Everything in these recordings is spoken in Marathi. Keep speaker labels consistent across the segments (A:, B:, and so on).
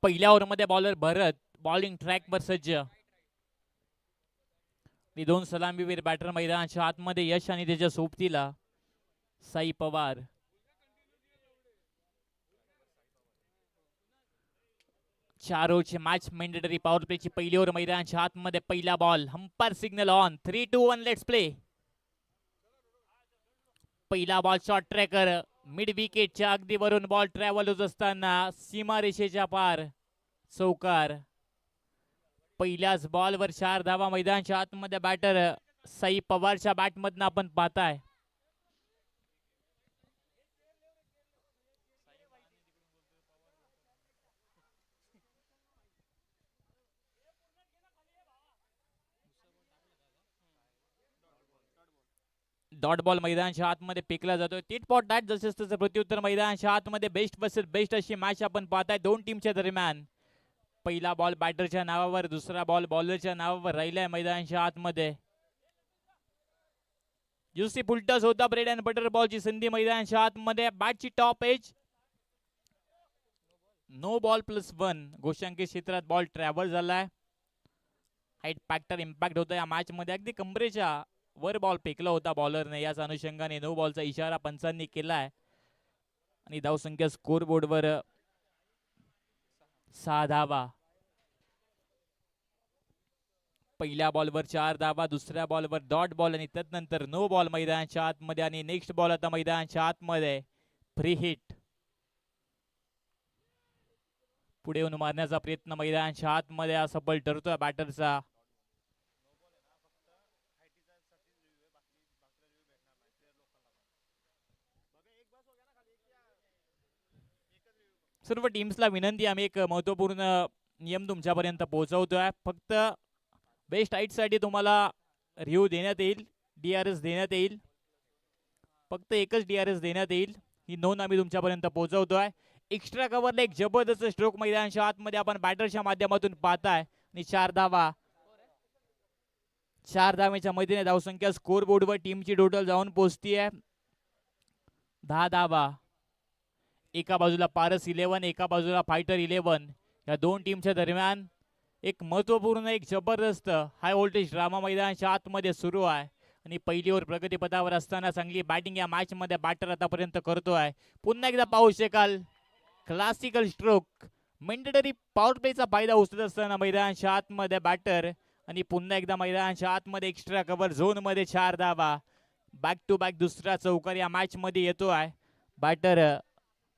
A: पहिल्या ओव्हरमध्ये बॉलर भरत बॉलिंग ट्रॅकवर सज्ज. दोन सलामीवीर बॅटर मैदानाच्या आतमध्ये यश आणि त्याच्या सोबतीला साई पवार. चार ओव्हरची मॅच मॅन्डेटरी पॉवर प्लेची पहिली ओव्हर मैदानाच्या आतमध्ये पहिला ball. Umpire signal on. 3-2-1 let's play. पहिला बॉल शॉर्ट ट्रॅकर मिड विकेटच्या अगदी वरून बॉल ट्रॅव्हल होत असताना सीमारेषेच्या पार चौकार. पहिल्याच बॉलवर 4 धावा मैदानाच्या आतमध्ये बॅटर साई पवारच्या बॅटमधनं आपण पाहताय. डॉट बॉल मैदानाच्या आतमध्ये फेकला जातोय. टिट फॉर टॅट जसेच तसं प्रत्युत्तर मैदानाच्या आतमध्ये बेस्ट वर्सेस बेस्ट अशी मॅच आपण पाहताय दोन टीमच्या दरम्यान. पहिला बॉल बॅटरच्या नावावर, दुसरा बॉल बॉलरच्या नावावर राहिलाय मैदानाच्या आतमध्ये. युसी फुलटस होता ब्रेड अँड बटर बॉलची संधी मैदानाच्या आतमध्ये. बॅटची टॉप एज नो बॉल +1 गोशांकी क्षेत्रात बॉल ट्रॅव्हल झालाय. हाईट फॅक्टर इम्पॅक्ट होतं या मॅच मध्ये. अगदी कमरेच्या वर बॉल फेकला होता बॉलरने. याच अनुषंगाने नो बॉलचा इशारा पंचांनी केलाय आणि धावसंख्या स्कोर बोर्डवर 6 धावा. पहिल्या बॉलवर 4 धावा, दुसऱ्या बॉलवर डॉट बॉल आणि त्यानंतर नो बॉल मैदानाच्या आतमध्ये. आणि नेक्स्ट बॉल आता मैदानाच्या आतमध्ये फ्री हिट. पुढे येऊन मारण्याचा प्रयत्न मैदानाच्या आतमध्ये असफल ठरतोय बॅटरचा. सर्व टीम्सला विनंती, आम्ही एक महत्वपूर्ण नियम तुमच्यापर्यंत पोहोचवतोय. फक्त बेस्ट हाईटसाठी तुम्हाला रिव्ह्यू देण्यात येईल, DRS देण्यात येईल. फक्त एकच DRS देण्यात येईल, ही नोंद आम्ही तुमच्यापर्यंत पोहोचवतोय. एक्स्ट्रा कव्हरला एक जबरदस्त स्ट्रोक मैदानाच्या आतमध्ये आपण बॅटरच्या माध्यमातून पाहताय. आणि 4 धावा. 4 धावेच्या मदतीने धावसंख्या स्कोर बोर्डवर टीमची टोटल जाऊन पोहोचतीये 10 धावा. एका बाजूला पारस 11, एका बाजूला फायटर 11. या दोन टीमच्या दरम्यान एक महत्वपूर्ण, एक जबरदस्त हाय व्होल्टेज ड्रामा मैदानाच्या आतमध्ये सुरू आहे. आणि पहिली ओव्हर प्रगतीपथावर असताना चांगली बॅटिंग या मॅच मध्ये बॅटर आतापर्यंत करतोय. पुन्हा एकदा पाहू शकाल क्लासिकल स्ट्रोक मॅन्डेटरी पॉवर प्लेचा फायदा उचलत असताना मैदानाच्या आतमध्ये बॅटर. आणि पुन्हा एकदा मैदानाच्या आतमध्ये एक्स्ट्रा कव्हर झोन मध्ये 4 धावा. बॅक टू बॅक दुसरा चौकार या मॅच मध्ये येतोय बॅटर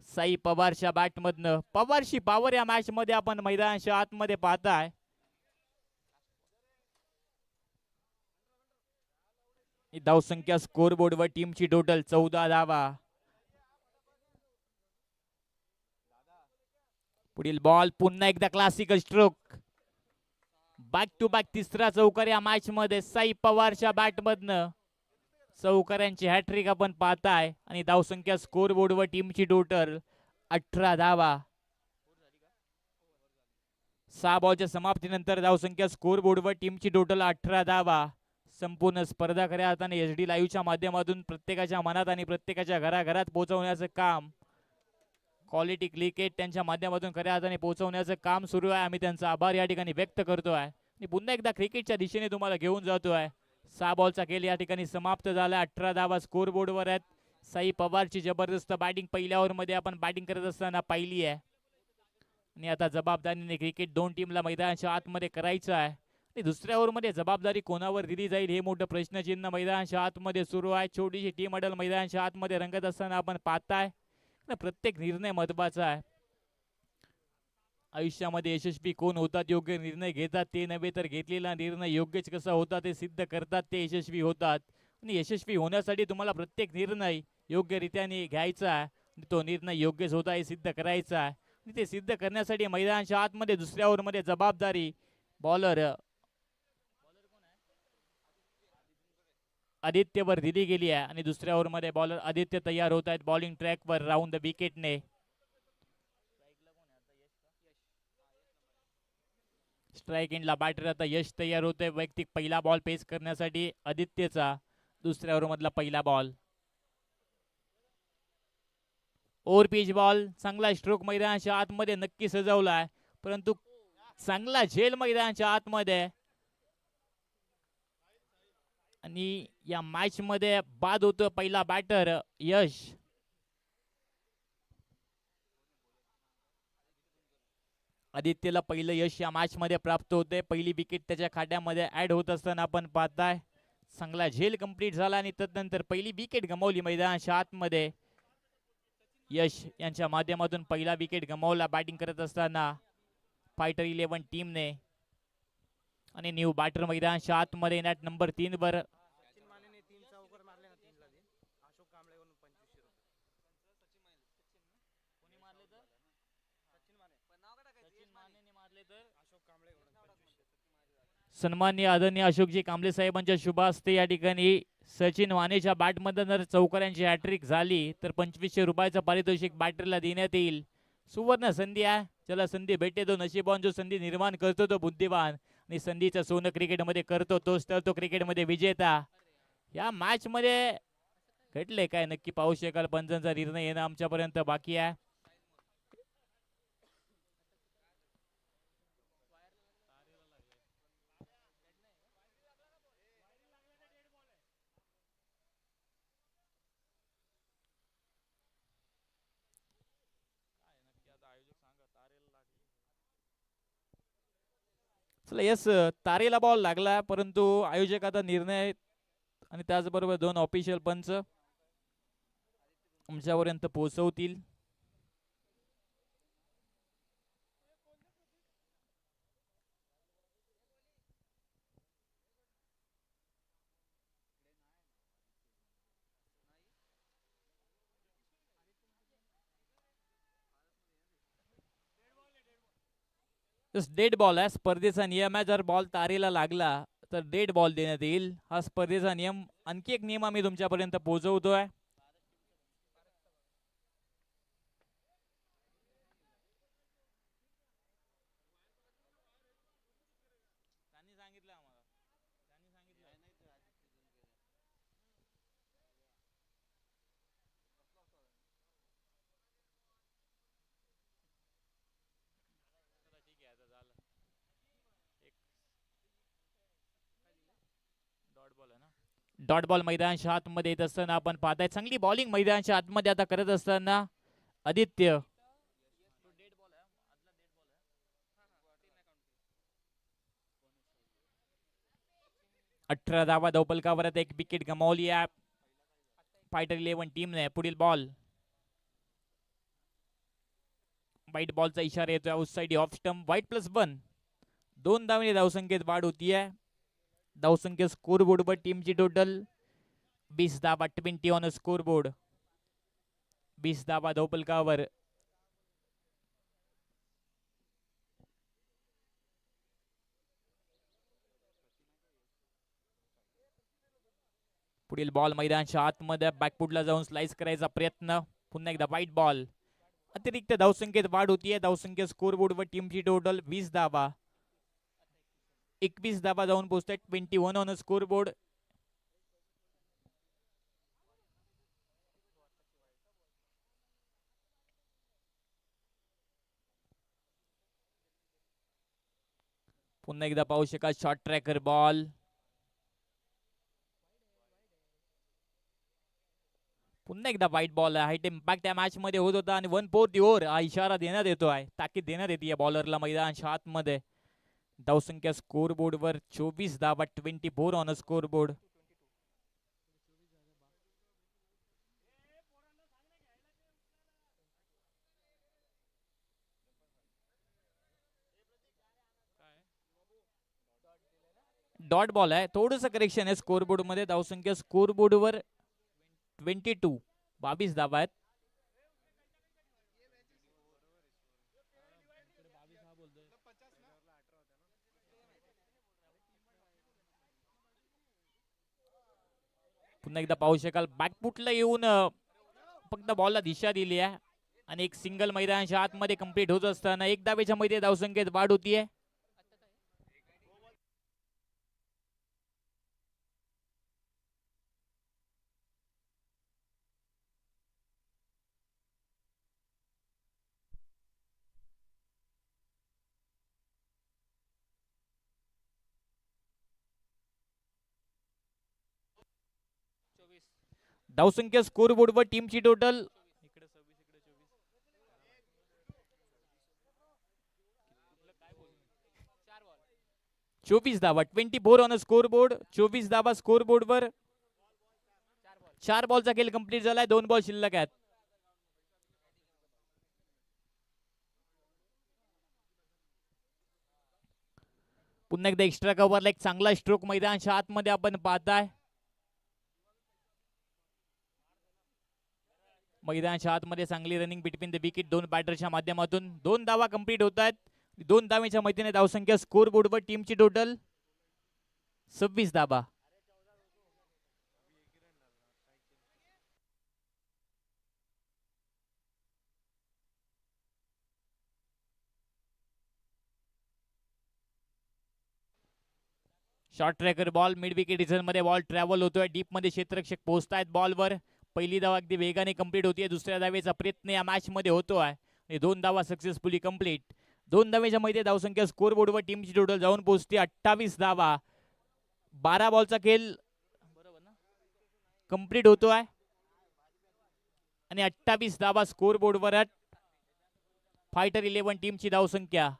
A: साई पवारच्या बॅटमधनं. पवारची पॉवर या मॅच मध्ये आपण मैदानाच्या आतमध्ये पाहताय. धावसंख्या स्कोर बोर्डवर टीमची टोटल 14 धावा. पुढील बॉल पुन्हा एकदा classical stroke. Back to back तिसरा चौकार या मॅच मध्ये साई पवारच्या बॅटमधनं. चौकारांची हॅट्रिक आपण पाहताय. आणि धावसंख्या स्कोर बोर्डवर टीमची टोटल 18 धावा. 6 बॉलच्या समाप्तीनंतर धावसंख्या स्कोर बोर्डवर टीमची टोटल 18 धावा. संपूर्ण स्पर्धा खऱ्या अर्थाने SD लाईव्हच्या माध्यमातून प्रत्येकाच्या मनात आणि प्रत्येकाच्या घराघरात पोहोचवण्याचं काम, क्वालिटी क्रिकेट त्यांच्या माध्यमातून खऱ्या अर्थाने पोहोचवण्याचं काम सुरू आहे. आम्ही त्यांचा आभार या ठिकाणी व्यक्त करतोय. आणि पुन्हा एकदा क्रिकेटच्या दिशेने तुम्हाला घेऊन जातोय. 6 बॉलचा खेळ या ठिकाणी समाप्त झाला. 18 धावा स्कोर बोर्डवर आहेत. साई पवारची जबरदस्त बॅटिंग पहिल्या ओव्हरमध्ये आपण बॅटिंग करत असताना पाहिली आहे. आणि आता जबाबदारीने क्रिकेट दोन टीमला मैदानाच्या आतमध्ये करायचं आहे. आणि दुसऱ्या ओव्हरमध्ये जबाबदारी कोणावर दिली जाईल हे मोठं प्रश्नचिन्ह मैदानाच्या आतमध्ये सुरू आहे. छोटीशी टीम अडल मैदानाच्या आतमध्ये रंगत असताना आपण पाहताय. प्रत्येक निर्णय महत्वाचा आहे. आयुष्यामध्ये यशस्वी कोण होतात, योग्य निर्णय घेतात ते नव्हे तर घेतलेला निर्णय योग्यच कसा होता ते सिद्ध करतात ते यशस्वी होतात. आणि यशस्वी होण्यासाठी तुम्हाला प्रत्येक निर्णय योग्यरित्याने घ्यायचा आहे. तो निर्णय योग्यच होता हे सिद्ध करायचा आहे. आणि ते सिद्ध करण्यासाठी मैदानाच्या आतमध्ये दुसऱ्या ओव्हरमध्ये जबाबदारी बॉलर आदित्यवर दिली गेली आहे. आणि दुसऱ्या ओव्हरमध्ये बॉलर आदित्य तयार होत आहेत बॉलिंग ट्रॅकवर राऊंड द विकेटने. स्ट्राइक एंडला बॅटर आता यश तयार होते वैयक्तिक पहिला बॉल पेस करण्यासाठी आदित्यचा. दुसऱ्या ओव्हर मधला पहिला बॉल. ओव्हर पिच बॉल चांगला स्ट्रोक मैदानाच्या आतमध्ये नक्की सजवलाय. परंतु चांगला झेल मैदानाच्या आतमध्ये आणि या मॅच मध्ये बाद होतो पहिला बॅटर यश. आदित्यला पहिलं यश या मॅच मध्ये प्राप्त होते. पहिली विकेट त्याच्या खात्यामध्ये ऍड होत असताना आपण पाहताय. चांगला झेल कंप्लीट झाला आणि तदनंतर पहिली विकेट गमावली मैदानाच्या आतमध्ये. यश यांच्या माध्यमातून पहिला विकेट गमावला बॅटिंग करत असताना फायटर 11 टीमने. आणि न्यू बॅटर मैदानाच्या आतमध्ये नॅट नंबर 3 वर सन्माननीय आदरणीय अशोकजी कांबळे साहेबांच्या शुभ हस्ते या ठिकाणी सचिन वानेच्या बॅटमध्ये जर चौकारांची हॅट्रिक झाली तर 2500 रुपयाचं पारितोषिक बॅटरीला देण्यात येईल. सुवर्ण संधी आहे. ज्याला संधी भेटते तो नशीबवान, जो संधी निर्माण करतो तो बुद्धिवान आणि संधीचं सोनं क्रिकेटमध्ये करतो तोच तर तो क्रिकेटमध्ये विजेता. या मॅच मध्ये घडले काय नक्की पाहू शकाल. पंचांचा निर्णय येणं आमच्यापर्यंत बाकी आहे. चला यस, तारेला बॉल लागला परंतु आयोजक आता निर्णय आणि त्याचबरोबर 2 ऑफिशियल पंच आमच्यापर्यंत पोहोचवतील. डेड बॉल आहे. स्पर्धेचा नियम आहे. जर बॉल तारेला लागला तर डेड बॉल देण्यात येईल. हा स्पर्धेचा नियम. आणखी एक नियम आम्ही तुमच्यापर्यंत पोहोचवतोय. डॉट बॉल मैदानाच्या आतमध्ये येत असताना आपण पाहताय. चांगली बॉलिंग मैदानाच्या आतमध्ये आता करत असताना आदित्य. 18 धावा धावपलकावर एक विकेट गमावली आहे फायटर 11 टीमने. पुढील बॉल व्हाईट बॉलचा इशारा येतोय. Outside off stump. व्हाईट +1. 2 धावांनी धावसंख्येत वाढ होतीये. धावसंख्या स्कोर बोर्ड वर टीमची टोटल 20 धावा. 20 ऑन स्कोर बोर्ड. 20 धावा धावपलकावर. पुढील बॉल मैदानाच्या आतमध्ये बॅकफुटला जाऊन स्लाइस करायचा प्रयत्न. पुन्हा एकदा व्हाईट बॉल. अतिरिक्त धावसंख्येत वाढ होतीये. धावसंख्या स्कोर बोर्ड वर टीमची टोटल 20 धावा. 21 धावा जाऊन पोहोचतात. 21 ऑन स्कोर बोर्ड. पुन्हा एकदा पाहू शकाल शॉर्ट ट्रॅकर बॉल. पुन्हा एकदा व्हाईट बॉल आहे. हाईट इम्पॅक्ट त्या मॅच मध्ये होत होता आणि 1/4 ओव्हर हा इशारा देण्यात येतोय. ताकीद देण्यात येते बॉलरला मैदानाच्या आतमध्ये. धावसंख्या स्कोर बोर्ड वर 24 धावा. 24 on score board. Dot ball आहे. थोडंसं करेक्शन आहे स्कोर बोर्ड मध्ये. धावसंख्या स्कोर बोर्ड वर 22. 22 धावा आहेत. पुन्हा एकदा पाहू शकाल बॅकफुटला येऊन फक्त बॉलला दिशा दिली आहे आणि एक सिंगल मैदानाच्या आतमध्ये कंप्लीट होत असताना 1 धावेच्या मध्ये धावसंख्येत वाढ होतीये. धावसंख्या स्कोर बोर्डवर टीमची टोटल 24 धावा. 24 ऑन स्कोर बोर्ड. 24 धावा स्कोर बोर्डवर. 4 बॉलचा खेळ कंप्लीट झालाय. 2 बॉल शिल्लक आहेत. पुन्हा एकदा एक्स्ट्रा कव्हरला एक चांगला स्ट्रोक मैदानाच्या आतमध्ये आपण पाहताय. मैदानाच्या आतमध्ये चांगली रनिंग बिटवीन द विकेट 2 बॅटरच्या माध्यमातून. 2 धावा कंप्लीट होत आहेत. 2 धावेच्या मैदानात धावसंख्या स्कोर बोर्डवर टीमची टोटल 26 धावा. Short tracker ball mid wicket reason मध्ये बॉल ट्रॅव्हल होतोय. डीप मध्ये क्षेत्ररक्षक पोहोचतायत बॉलवर. पहिली धावा अगदी वेगाने कंप्लीट होतीये. दुसऱ्या धावेचा प्रयत्न या मॅच मध्ये होतोय. 2 धावा सक्सेसफुली कंप्लीट. 2 धावेच्या मध्ये धावसंख्या स्कोर बोर्डवर टीमची टोटल जाऊन पोहोचते 28 धावा. 12 बॉलचा खेळ कंप्लीट होतोय आणि 28 धावा स्कोर बोर्डवर. फायटर 11 टीमची धावसंख्या.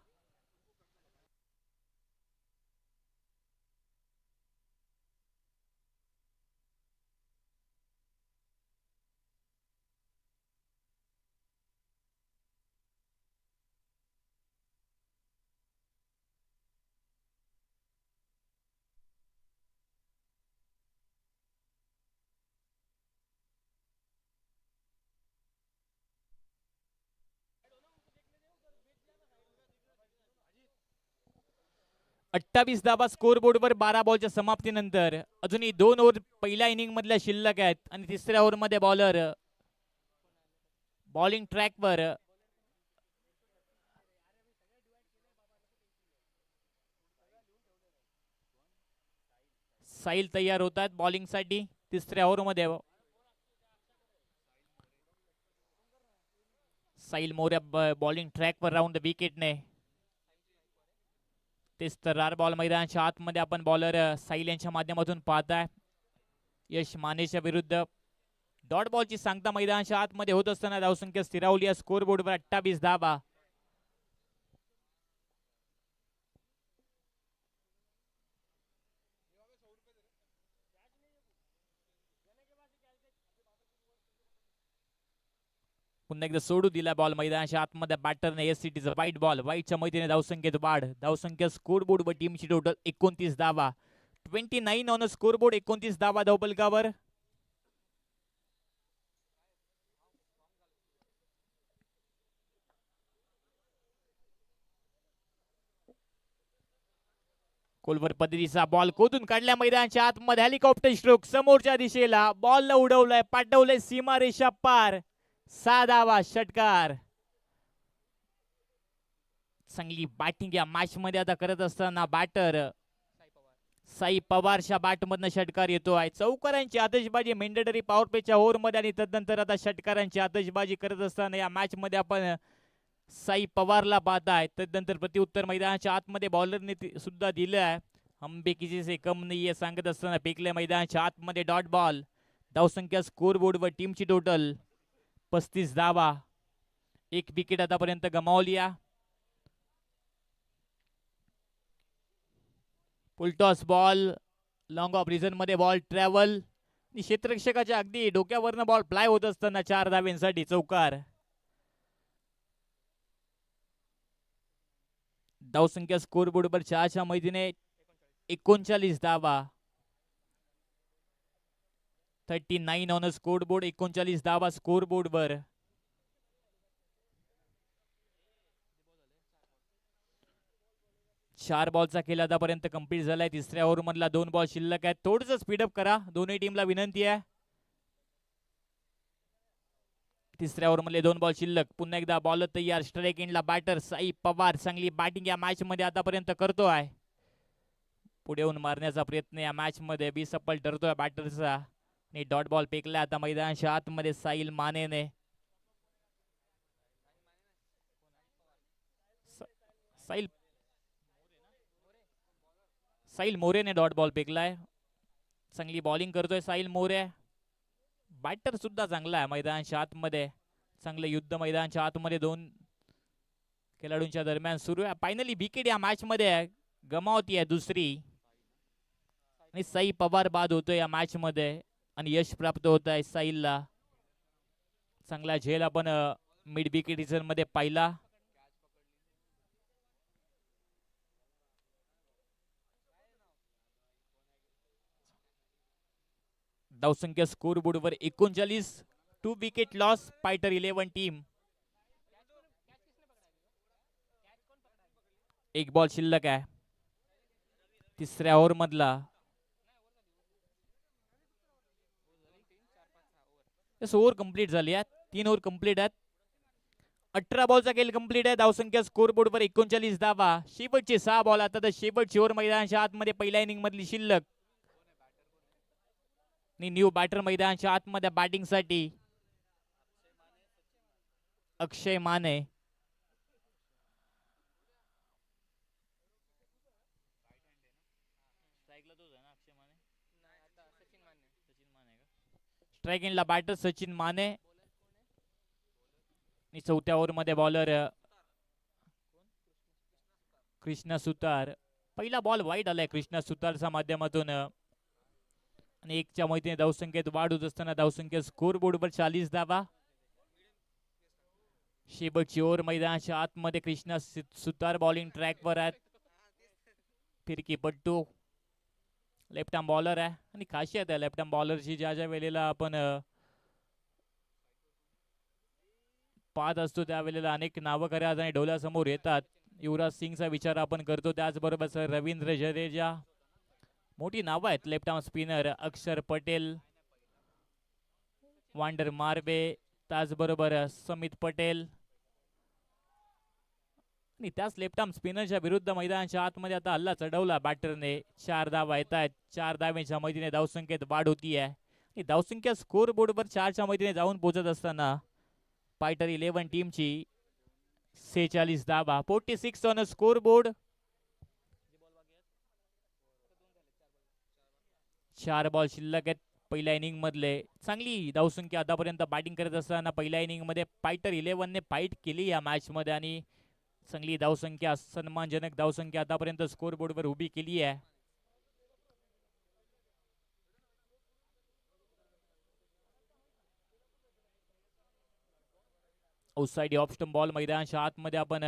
A: अठ्ठावीस धावा स्कोर बोर्डवर 12 बॉलच्या समाप्तीनंतर. अजूनही 2 ओव्हर पहिल्या इनिंग मधल्या शिल्लक आहेत आणि तिसऱ्या ओव्हर मध्ये बॉलर बॉलिंग ट्रॅकवर. साहिल तयार होतात बॉलिंग साठी तिसऱ्या ओव्हर मध्ये. साहिल मोर्या बॉलिंग ट्रॅकवर राऊंड द विकेटने. तेच तर रार बॉल मैदानाच्या आतमध्ये आपण बॉलर साहिल यांच्या माध्यमातून पाहताय. यश मानेच्या विरुद्ध डॉट बॉलची सांगता मैदानाच्या आतमध्ये होत असताना धावसंख्या स्थिरावली आहे स्कोर बोर्डवर 28 धावा. पुन्हा एकदा सोडू दिला बॉल मैदानाच्या आतमध्ये बॅटरने. एससीटीचा वाईट बॉल. वाईटच्या मैदानी धावसंख्येत वाढ. धावसंख्या स्कोर बोर्डवर टीमची टोटल 29 धावा. 29 ऑन स्कोर बोर्ड. 29 धावा धावफलकावर. कोलवर पद्धतीचा बॉल कोदून काढल्या मैदानाच्या आतमध्ये. हेलिकॉप्टर स्ट्रोक समोरच्या दिशेला. बॉलला उडवलाय पाठवलंय सीमारेषा पार. 6 धावा. षटकार. चांगली बॅटिंग या मॅच मध्ये आता करत असताना बॅटर साई पवारच्या बॅट मधनं षटकार येतोय. चौकारांची आतषबाजी मेंडेटरी पॉवर प्लेच्या ओव्हर मध्ये आणि तदनंतर आता षटकारांची आतषबाजी करत असताना या मॅच मध्ये आपण साई पवारला पाहताय. तदनंतर प्रत्युत्तर मैदानाच्या आतमध्ये बॉलरने सुद्धा दिलंय. हम भी किसी से कम नहीं है सांगत असताना फेकले मैदानाच्या आतमध्ये डॉट बॉल. धावसंख्या स्कोर बोर्डवर टीमची टोटल 35 धावा. 1 विकेट आतापर्यंत गमावली. Full toss ball long of reason मध्ये बॉल ट्रॅव्हल. क्षेत्ररक्षकाच्या अगदी डोक्यावरनं बॉल फ्लाय होत असताना 4 धाव्यांसाठी चौकार. धावसंख्या स्कोर बोर्डवर 4च्या मैदाने 39 धावा. 39 ऑन स्कोर बोर्ड. 39 धावा स्कोर बोर्डवर. चार बॉलचा खेळ आतापर्यंत कंप्लीट झालाय. तिसऱ्या ओव्हर मधला 2 बॉल शिल्लक आहेत. थोडंसं स्पीडअप करा. दोन्ही टीमला विनंती आहे. तिसऱ्या ओव्हर मधले 2 बॉल शिल्लक. पुन्हा एकदा बॉलर तयार. स्ट्राईक एंडला बॅटर साई पवार. चांगली बॅटिंग या मॅच मध्ये आतापर्यंत करतोय. पुढे येऊन मारण्याचा प्रयत्न या मॅच मध्ये बिसफल ठरतोय बॅटरचा. आणि डॉट बॉल फेकला आता मैदानाच्या आतमध्ये साहिल मानेने. साहिल मोरेने डॉट बॉल फेकलाय. चांगली बॉलिंग करतोय साहिल मोरे. बॅटर सुद्धा चांगला आहे मैदानाच्या आतमध्ये. चांगले युद्ध मैदानाच्या आतमध्ये दोन खेळाडूंच्या दरम्यान सुरू आहे. फायनली विकेट या मॅच मध्ये गमावती आहे दुसरी आणि साई पवार बाद होतो या मॅच मध्ये आणि यश प्राप्त होत आहे साईला. चांगला झेल आपण मिड विकेट रिझन मध्ये पाहिला. धावसंख्या स्कोर बोर्डवर 39. 2 विकेट लॉस फायटर 11 टीम. एक बॉल शिल्लक आहे तिसऱ्या ओव्हर मधला. ओव्हर कंप्लीट झाली आहे. 3 ओव्हर कंप्लीट आहेत. 18 बॉलचा खेळ कंप्लीट आहे. धावसंख्या स्कोर बोर्डवर 39 धावा. शेवटचे 6 बॉल आता तर शेवटची ओव्हर मैदानाच्या आतमध्ये पहिल्या इनिंग मधली शिल्लक. न्यू बॅटर मैदानाच्या आतमध्ये बॅटिंग साठी अक्षय माने. स्ट्राइक एंडला बॅटर सचिन माने आणि चौथ्या ओव्हर मध्ये बॉलर कृष्णा सुतार. पहिला बॉल वाईट आलाय कृष्णा सुतारच्या माध्यमातून आणि एकच्या मैत्रीने धावसंख्येत वाढ होत असताना धावसंख्या स्कोर बोर्डवर 40 धावा. शेवटची ओव्हर मैदानाच्या आतमध्ये कृष्णा सुतार बॉलिंग ट्रॅकवर आहेत. फिरकी पट्टू लेफ्ट आर्म बॉलर आहे आणि खासियत आहे लेफ्ट आर्म बॉलरची ज्या ज्या वेळेला आपण पाहत असतो त्यावेळेला अनेक नावं खऱ्या आणि डोळ्यासमोर येतात. युवराज सिंगचा विचार आपण करतो त्याचबरोबर सर रवींद्र जडेजा मोठी नावं आहेत. लेफ्ट आर्म स्पिनर अक्षर पटेल, वांडर मार्बे, त्याचबरोबर समित पटेल आणि त्याच लेफ्ट आर्म स्पिनरच्या विरुद्ध मैदानाच्या आतमध्ये आता हल्ला चढवला बॅटरने. 4 धावा येत आहेत. 4 धावेच्या मैत्रीने धावसंख्येत वाढ होती आहे आणि धावसंख्या स्कोर बोर्डवर 4च्या मैत्रीने जाऊन पोहोचत असताना फायटर 11 टीमची 46 धावा. 46 ऑन स्कोर बोर्ड. 4 बॉल शिल्लक आहेत पहिल्या इनिंग मधले. चांगली धावसंख्या आतापर्यंत बॅटिंग करत असताना पहिल्या इनिंग मध्ये फायटर 11 ने फाईट केली या मॅच मध्ये आणि चांगली धावसंख्या सन्मानजनक धावसंख्या आतापर्यंत स्कोर बोर्डवर उभी केली आहे. आउटसाइड ऑफ स्टंप बॉल मैदानाच्या आतमध्ये आपण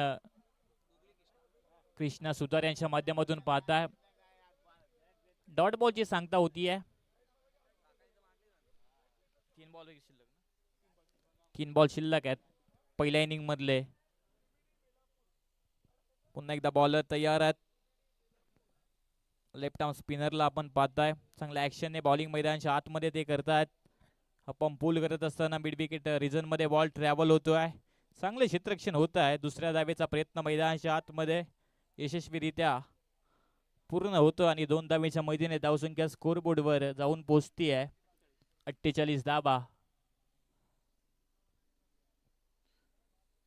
A: कृष्णा सुतार यांच्या माध्यमातून पाहताय. डॉट बॉलची सांगता होती आहे. 3 बॉल शिल्लक आहेत पहिल्या इनिंग मधले. पुन्हा एकदा बॉलर तयार आहेत. लेफ्ट आर्म स्पिनरला आपण पाहताय चांगल्या ऍक्शनने बॉलिंग मैदानाच्या आतमध्ये ते करतायत. आपण पूल करत असताना मिड विकेट रिजन मध्ये बॉल ट्रॅव्हल होतोय. चांगले क्षेत्ररक्षण होत आहे. दुसऱ्या धावेचा प्रयत्न मैदानाच्या आतमध्ये यशस्वीरित्या पूर्ण होतो आणि 2 धावेच्या मैदानाने धावसंख्या स्कोर बोर्डवर जाऊन पोहोचती आहे 48 धावा.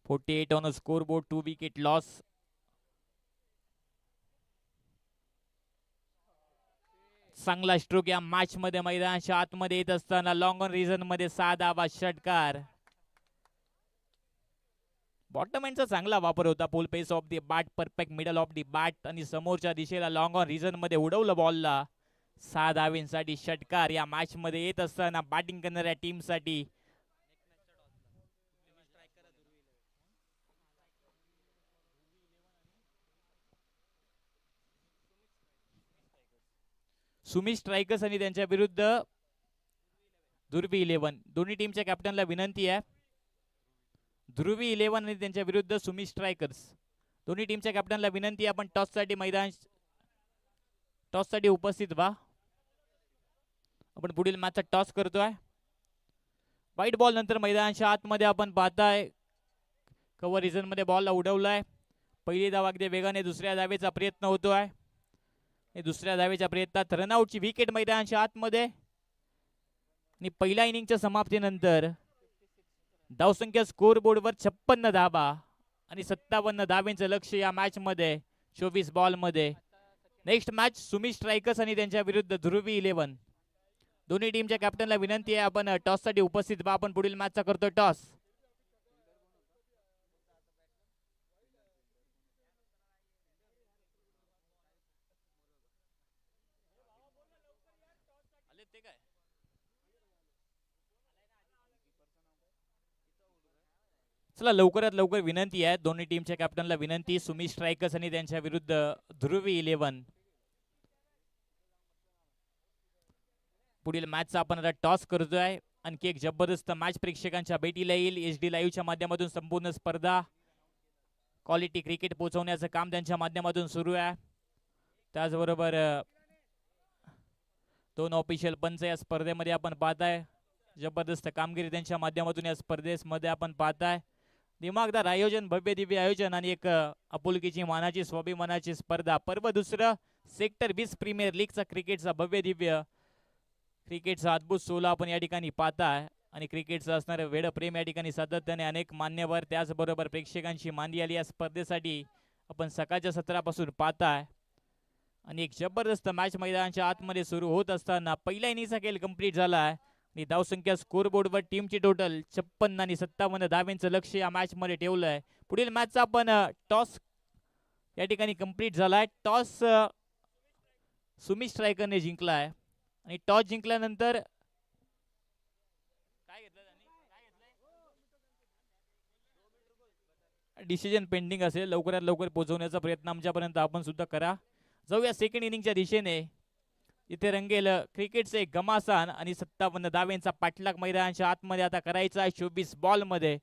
A: 48 on score board. 2 wicket loss. चांगला स्ट्रोक या मॅच मध्ये मैदानाच्या आतमध्ये येत असताना लॉंग ऑन रिजन मध्ये 6 धावा. षटकार. बॉटम एंडचा चांगला वापर होता. Full face of the bat, perfect middle of the bat आणि समोरच्या दिशेला लॉंग ऑन रिजन मध्ये उडवलं बॉलला. 6 धावेंसाठी षटकार या मॅच मध्ये येत असताना बॅटिंग करणाऱ्या टीम साठी सुमित स्ट्रायकर्स आणि त्यांच्या विरुद्ध ध्रुवी 11. दोन्ही टीमच्या कॅप्टनला विनंती आहे. ध्रुवी 11 आणि त्यांच्या विरुद्ध सुमित स्ट्रायकर्स. दोन्ही टीमच्या कॅप्टनला विनंती आहे आपण टॉस साठी उपस्थित व्हा. आपण पुढील मॅचचा टॉस करतोय. व्हाईट बॉल नंतर मैदानाच्या आतमध्ये आपण पाहताय कव्हर रिजन मध्ये बॉलला उडवलाय. पहिली धाव अगदी वेगाने दुसऱ्या धावेचा प्रयत्न होतोय. दुसऱ्या धावेच्या प्रयत्नात रनआउटची विकेट मैदानाच्या आतमध्ये आणि पहिल्या इनिंगच्या समाप्तीनंतर धावसंख्या स्कोर बोर्डवर 56 धावा आणि 57 धावेंचं लक्ष या मॅच मध्ये 24 बॉल मध्ये. नेक्स्ट मॅच सुमित स्ट्रायकर्स आणि त्यांच्या विरुद्ध ध्रुवी 11. दोन्ही टीमच्या कॅप्टनला विनंती आहे आपण टॉस साठी उपस्थित व्हा. आपण पुढील मॅचचा करतोय टॉस. चला लवकरात लवकर विनंती आहे दोन्ही टीमच्या कॅप्टनला विनंती. सुमित स्ट्रायकर्स आणि त्यांच्या विरुद्ध ध्रुवी 11. पुढील मॅचचा आपण आता टॉस करतोय. आणखी एक जबरदस्त मॅच प्रेक्षकांच्या भेटीला येईल. HD लाईव्हच्या माध्यमातून संपूर्ण स्पर्धा क्वालिटी क्रिकेट पोहोचवण्याचं काम त्यांच्या माध्यमातून सुरू आहे. त्याचबरोबर 2 ऑफिशियल पंच या स्पर्धेमध्ये आपण पाहताय. जबरदस्त कामगिरी त्यांच्या माध्यमातून या स्पर्धेमध्ये आपण पाहताय. दिमागदार आयोजन, भव्य दिव्य आयोजन आणि एक आपुलकीची मानाची स्वाभिमानाची स्पर्धा. पर्व दुसरं सेक्टर 20 प्रीमियर लीगचा क्रिकेटचा भव्य दिव्य क्रिकेटचा अद्भुत सोला आपण या ठिकाणी पाहताय. आणि क्रिकेटचं असणारं वेड प्रेम या ठिकाणी सातत्याने अनेक मान्यवर त्याचबरोबर प्रेक्षकांची मांदी आली या स्पर्धेसाठी आपण सकाळच्या सत्रापासून पाहताय. आणि एक जबरदस्त मॅच मैदानाच्या आतमध्ये सुरू होत असताना पहिला इनिंगचा खेळ कंप्लीट झाला आहे. आणि धावसंख्या स्कोर बोर्डवर टीमची टोटल 56 आणि 57 धावांचं लक्ष या मॅच मध्ये ठेवलं आहे. पुढील मॅचचा आपण टॉस या ठिकाणी कंप्लीट झालाय. टॉस सुमित स्ट्रायकरने जिंकला आहे. आणि टॉस जिंकल्यानंतर डिसिजन पेंडिंग असेल. लवकरात लवकर पोहोचवण्याचा प्रयत्न आमच्यापर्यंत आपण सुद्धा करा. जाऊया सेकंड इनिंगच्या दिशेने. इथे रंगेल क्रिकेटचे घमासान आणि 57 धावांचा पाठलाग मैदानाच्या आतमध्ये आता करायचा आहे. 24 बॉल मध्ये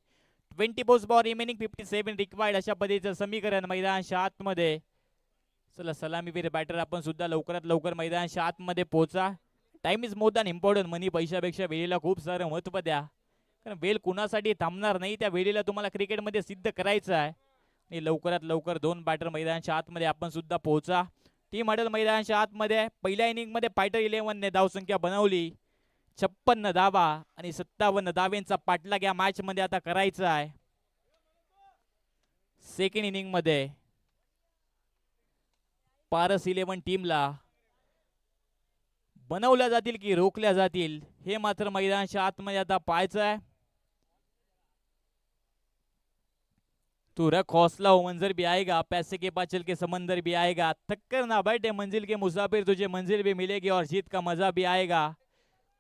A: 24 बॉल रिमेनिंग 57 रिक्वायर्ड अशा पद्धतीचं समीकरण मैदानाच्या आतमध्ये. चला सलामीवीर बॅटर आपण सुद्धा लवकरात लवकर मैदानाच्या आतमध्ये पोहोचा. Time is more than important. Money पैशापेक्षा वेळेला खूप सारं महत्त्व द्या. कारण वेळ कुणासाठी थांबणार नाही. त्या वेळेला तुम्हाला क्रिकेटमध्ये सिद्ध करायचं आहे. आणि लवकरात लवकर 2 बॅटर मैदानाच्या आतमध्ये आपण सुद्धा पोहोचा. टीम हडल मैदानाच्या आतमध्ये. पहिल्या इनिंगमध्ये फायटर 11ने धावसंख्या बनवली 56 धावा आणि 57 धावांचा पाठलाग या मॅच मध्ये आता करायचा आहे. सेकंड इनिंग मध्ये पारस 11 टीमला बनवल्या जातील की रोखल्या जातील हे मात्र मैदानाच्या आतमध्ये आता पाहायचं आहे. तू रख हौसला हो मंजर भी आएगा, पैसे के पास चल के समंदर भी आएगा, थक्कर ना बैठे मंजिल के मुसाफिर, तुझे मंजिल भी मिलेगी और जीत का मजा भी आएगा.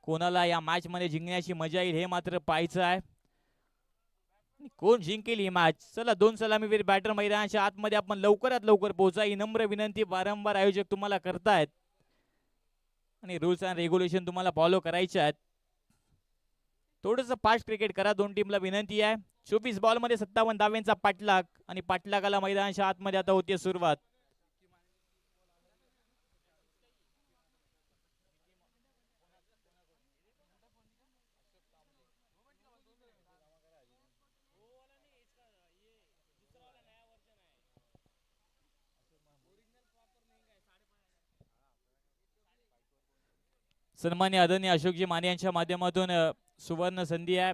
A: कोणाला या मॅच मध्ये जिंकण्याची मजा येईल हे मात्र पाहायचं आहे. कोण जिंकेल ही मॅच. चला 2 सलामीवीर बॅटर मैदानाच्या आतमध्ये आपण लवकरात लवकर पोहोचा ही नम्र विनंती वारंवार आयोजक तुम्हाला करतायत. आणि रूल्स अँड रेग्युलेशन तुम्हाला फॉलो करायचे आहेत. थोडंसं फास्ट क्रिकेट करा. 2 टीमला विनंती आहे. 24 बॉल मध्ये 57 धावांचा पाठलाग आणि पाठलागाला मैदानाच्या आतमध्ये आता होते सुरुवात. सन्मान्य आदरणीय अशोकजी माने यांच्या माध्यमातून सुवर्ण संधी आहे.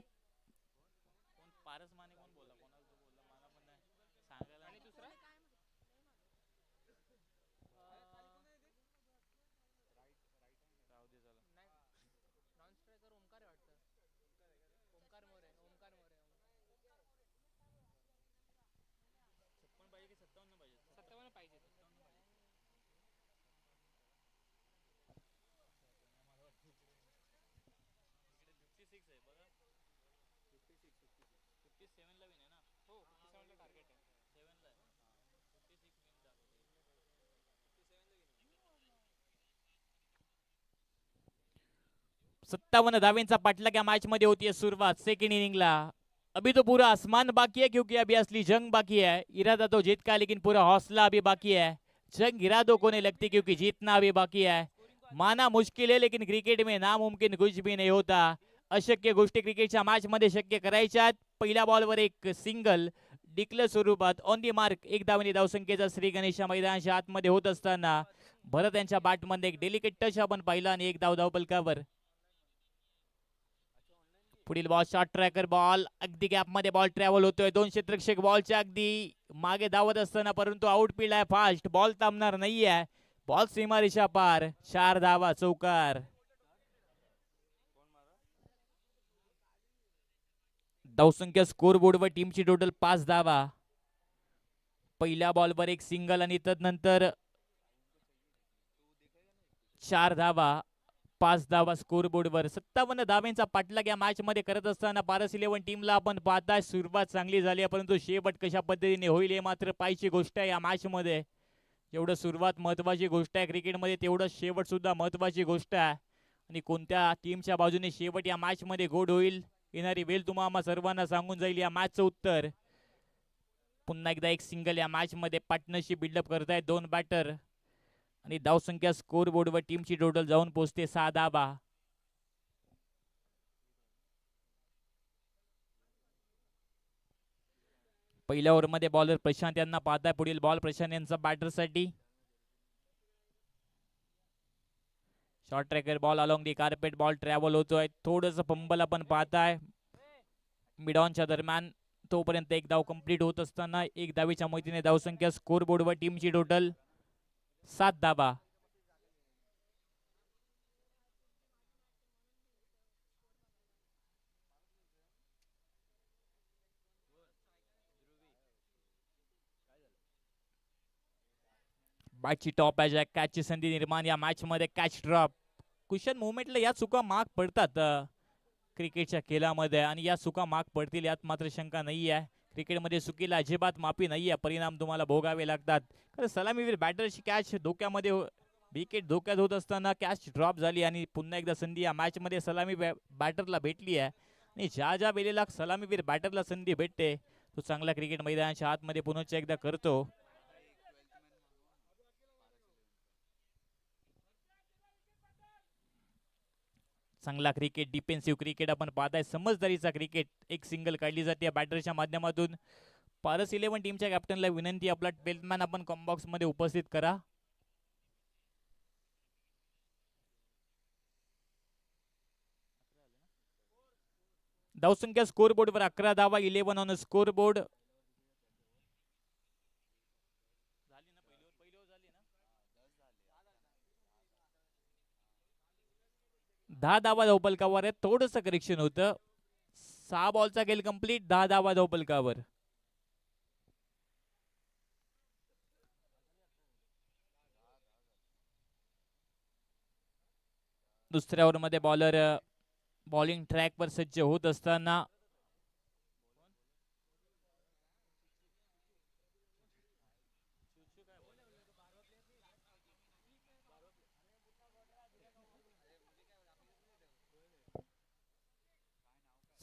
A: सत्तावन्न धावेंचा पाठलाग या मॅच मध्ये होती सुरुवात सेकंड इनिंगला. अभी तो पूरा आसमान बाकी है क्योंकि अभी असली जंग बाकी है. इरादा तो जीत का लेकिन पूरा हौसला अभी बाकी है. जंग इरादों को नहीं लगती क्योंकि जीतना अभी बाकी है. माना मुश्किल है लेकिन क्रिकेट में नामुमकिन कुछ भी नहीं होता. अशक्य गोष्टी क्रिकेटच्या मॅच मध्ये शक्य करायच्यात. पहिल्या बॉलवर एक सिंगल डिक्लेअर स्वरूपात ऑन दी मार्क 1 धावांनी धावसंख्येचा श्री गणेश मैदानाच्या आतमध्ये होत असताना भरत यांच्या बॅटमध्ये एक डेलिकेट टच आपण पाहिला आणि 1 धाव धावपलकावर. पुढील बॉल शॉर्ट ट्रॅकर बॉल अगदी गॅप मध्ये बॉल ट्रॅव्हल होतोय. 2 क्षेत्ररक्षक बॉलच्या अगदी मागे धावत असताना परंतु आउटफील्ड आहे फास्ट. बॉल थांबणार नाहीये. बॉल सीमारेषा पार. 4 धावा चौकार. धावसंख्या स्कोर बोर्डवर टीमची टोटल 5 धावा. पहिल्या बॉलवर एक सिंगल आणि तदनंतर 4 धावा. 5 धावा स्कोर बोर्डवर. 57 धावांचा पाठलाग या मॅच मध्ये करत असताना पारस 11 टीमला आपण पाहताय सुरुवात चांगली झाली आहे, परंतु शेवट कशा पद्धतीने होईल हे मात्र पाहायची गोष्ट आहे. या मॅच मध्ये जेवढं सुरुवात महत्वाची गोष्ट आहे क्रिकेटमध्ये, तेवढं शेवट सुद्धा महत्वाची गोष्ट आहे. आणि कोणत्या टीमच्या बाजूने शेवट या मॅच मध्ये गोड होईल येणारी वेळ तुम्हाला सर्वांना सांगून जाईल या मॅचचं उत्तर. पुन्हा एकदा एक सिंगल या मॅच मध्ये पार्टनरशिप बिल्डअप करतायत दोन बॅटर. आणि धावसंख्या स्कोर बोर्डवर टीमची टोटल जाऊन पोहोचते 6 धावा. पहिल्या ओव्हरमध्ये बॉलर प्रशांत यांना पाहताय. पुढील बॉल प्रशांत यांचा बॅटरसाठी. Short tracker ball along the carpet ball travel होतोय. थोडंसं फंबल आपण पाहताय मिड ऑनच्या दरम्यान. तोपर्यंत एक धाव कंप्लीट होत असताना एक धावेच्या मदतीने धावसंख्या स्कोर बोर्डवर टीमची टोटल 7 धावा. बॅटची टॉप आहे कॅचची संधी निर्माण या मॅच मध्ये. कॅच ड्रॉप कुशन मुवमेंटला या चुका माग पडतात क्रिकेटच्या खेळामध्ये, आणि या चुका माग पडतील यात मात्र शंका नाही आहे. क्रिकेटमध्ये चुकीला अजिबात माफी नाही आहे, परिणाम तुम्हाला भोगावे लागतात. कारण सलामीवीर बॅटरची कॅच धोक्यामध्ये विकेट धोक्यात होत असताना कॅच ड्रॉप झाली आणि पुन्हा एकदा संधी या मॅच मध्ये सलामी बॅटरला भेटली आहे. आणि ज्या ज्या वेळेला सलामीवीर बॅटरला संधी भेटते तो चांगला क्रिकेट मैदानाच्या आतमध्ये पुन्हा एकदा करतो. चांगला क्रिकेट, डिफेन्सिव्ह क्रिकेट आपण पाहताय. समजदारीचा क्रिकेट. एक सिंगल काढली जाते बॅटरच्या माध्यमातून. पारस 11 टीमच्या कॅप्टनला विनंती आपला 12th मॅन आपण कॉम्बॉक्स मध्ये उपस्थित करा. धावसंख्या स्कोर बोर्डवर 11 धावा. 11 ऑन स्कोर बोर्ड. 10 धावा धावपलकावर आहे. थोडंसं करेक्शन होतं. 6 बॉलचा खेळ कंप्लीट. 10 धावा धावपलकावर. दुसऱ्या ओव्हरमध्ये बॉलर बॉलिंग ट्रॅकवर सज्ज होत असताना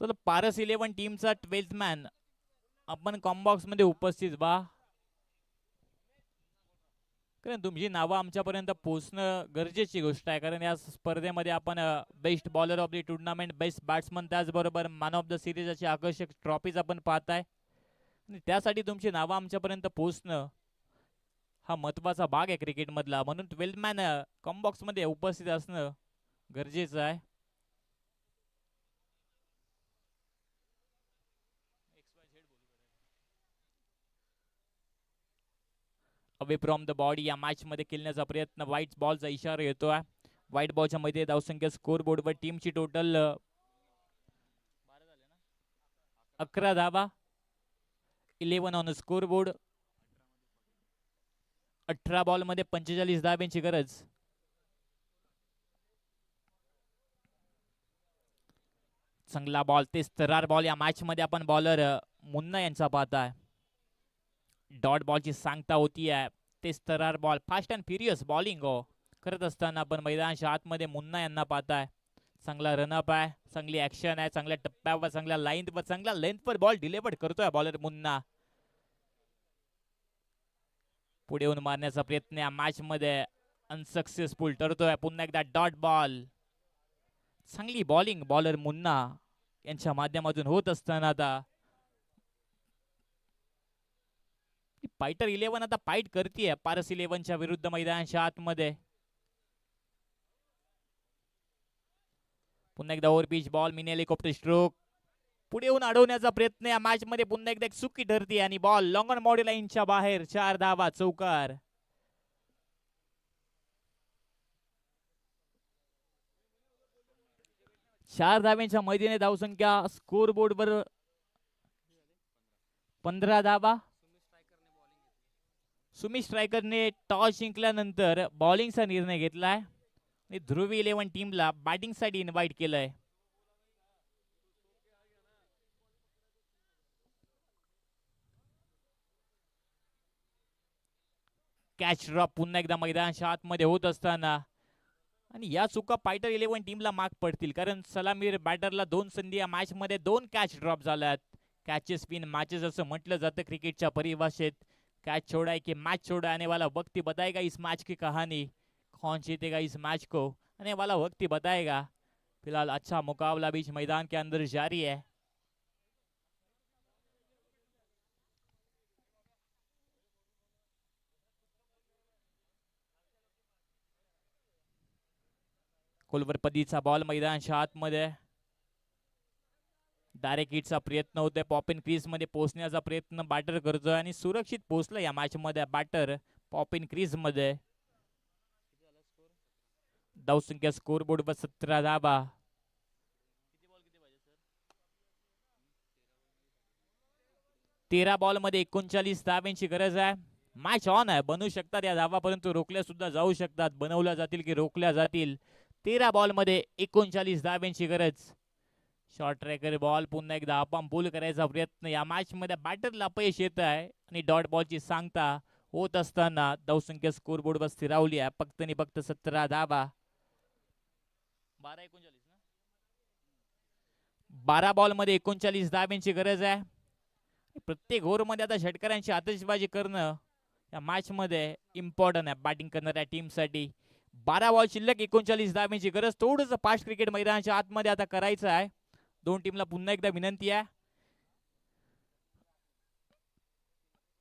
A: चला पारस 11 टीमचा 12th मॅन आपण कॉम्बॉक्स मध्ये उपस्थित व्हा. कारण तुमची नावं आमच्यापर्यंत पोहोचणं गरजेची गोष्ट आहे. कारण या स्पर्धेमध्ये आपण best bowler of the tournament, best batsman, त्याचबरोबर मॅन ऑफ द सिरीज अशी आकर्षक ट्रॉफीज आपण पाहताय. आणि त्यासाठी तुमची नावं आमच्यापर्यंत पोहोचणं हा महत्वाचा भाग आहे क्रिकेट मधला. म्हणून 12th मॅन कॉम्बॉक्स मध्ये उपस्थित असणं गरजेचं आहे. अवे फ्रॉम द बॉडी या मॅच मध्ये खेळण्याचा प्रयत्न. व्हाईट बॉलचा इशारा येतोय. व्हाईट बॉलच्या मध्ये धावसंख्या स्कोर बोर्डवर टीमची टोटल 11 धावा. 11 ऑन स्कोर बोर्ड. 18 बॉल मध्ये 45 धाब्यांची गरज. चांगला बॉल. तेच तरार बॉल या मॅच मध्ये आपण बॉलर मुन्ना यांचा पाहताय. डॉट बॉलची सांगता होती आहे. तेच तरार ball. Fast and furious bowling करत असताना आपण मैदानाच्या आतमध्ये मुन्ना यांना पाहताय. चांगला रनअप आहे, चांगली ऍक्शन आहे, चांगल्या टप्प्यावर, चांगल्या लाईनवर, चांगल्या लेंथवर बॉल डिलिव्हर करतोय बॉलर मुन्ना. पुढे येऊन मारण्याचा प्रयत्न या मॅच मध्ये अनसक्सेसफुल ठरतोय. पुन्हा एकदा डॉट बॉल. चांगली बॉलिंग बॉलर मुन्ना यांच्या माध्यमातून होत असताना आता फायटर 11 आता फाईट करतीये पारस 11च्या विरुद्ध मैदानाच्या आतमध्ये. पुन्हा एकदा over pitch ball. Mini helicopter stroke. पुढे येऊन अडवण्याचा प्रयत्न या मॅच मध्ये पुन्हा एकदा एक चुकी ठरते आणि बॉल लॉंग ऑन बॉडी लाईनच्या बाहेर. 4 धावा. चौकार. चार धाव्यांच्या मैदानी धावसंख्या स्कोर बोर्डवर 15 धावा. सुमित स्ट्रायकरने टॉस जिंकल्यानंतर बॉलिंगचा निर्णय घेतलाय आणि ध्रुवी 11 टीमला बॅटिंगसाठी इन्व्हाइट केलंय. कॅच ड्रॉप पुन्हा एकदा मैदानाच्या आतमध्ये होत असताना आणि या चुका फायटर 11 टीमला माग पडतील, कारण सलामीर बॅटरला 2 संधी या मॅच मध्ये 2 कॅच ड्रॉप झाल्यात. कॅचेस पिन मॅचेस असं म्हटलं जातं क्रिकेटच्या परिभाषेत. कैच छोड़ा है कि मैच छोड़ा, आने वाला वक्त ही बताएगा इस मैच की कहानी, कौन जीतेगा इस मैच को आने वाला वक्त ही बताएगा. फिलहाल अच्छा मुकाबला बीच मैदान के अंदर जारी है. कोलवरपदीचा बॉल मैदानाच्या आतमध्ये. डायरेक्ट हिटचा प्रयत्न होतोय. पॉपिन क्रीज मध्ये पोहोचण्याचा प्रयत्न बॅटर करतोय आणि सुरक्षित पोहोचला या मॅच मध्ये बॅटर पॉपिन क्रीज मध्ये. धावसंख्या स्कोर बोर्ड वर 17 धावा. 13 बॉल मध्ये 39 धावांची गरज आहे. मॅच ऑन आहे, बनवू शकतात या धावा, परंतु रोखल्या सुद्धा जाऊ शकतात. बनवल्या जातील की रोखल्या जातील. 13 बॉल मध्ये 39 धावांची गरज. शॉर्ट ट्रॅकर बॉल पुन्हा एकदा आपण पूल करायचा प्रयत्न. या मॅच मध्ये बॅटरला अपयश येत आहे आणि डॉट बॉलची सांगता होत असताना धावसंख्या स्कोर बोर्ड वर स्थिरावली आहे. फक्त आणि फक्त 17 धावा. 12 बॉल मध्ये 39 धावांची गरज आहे. प्रत्येक ओव्हर मध्ये आता षटकारांची आतषबाजी करणं या मॅच मध्ये इम्पॉर्टंट आहे बॅटिंग करणाऱ्या टीम साठी. 12 बॉल शिल्लक 39 धावांची गरज. थोडंस फास्ट क्रिकेट मैदानाच्या आतमध्ये आता करायचं आहे. दोन टीमला पुन्हा एकदा विनंती आहे.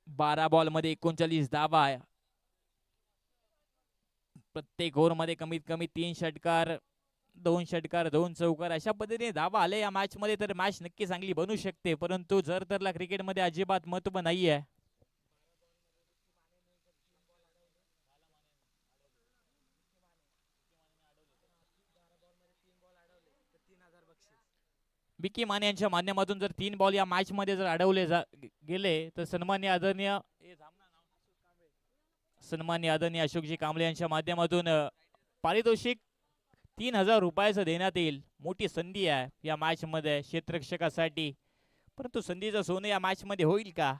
A: 12 बॉल मध्ये 39 धावा आहे. प्रत्येक ओव्हर मध्ये कमीत कमी 3 षटकार, 2 षटकार, 2 चौकार अशा पद्धतीने धावा आले या मॅच मध्ये तर मॅच नक्की चांगली बनू शकते. परंतु जर तरला क्रिकेट मध्ये अजिबात महत्व नाहीये. विकी माने यांच्या माध्यमातून जर 3 बॉल या मॅच मध्ये जर अडवले गेले तर सन्माननीय आदरणीय अशोकजी कांबळे यांच्या माध्यमातून पारितोषिक 3000 रुपयाचं देण्यात येईल. मोठी संधी आहे या मॅच मध्ये क्षेत्ररक्षकासाठी. परंतु संधीचं सोनं या मॅच मध्ये होईल का?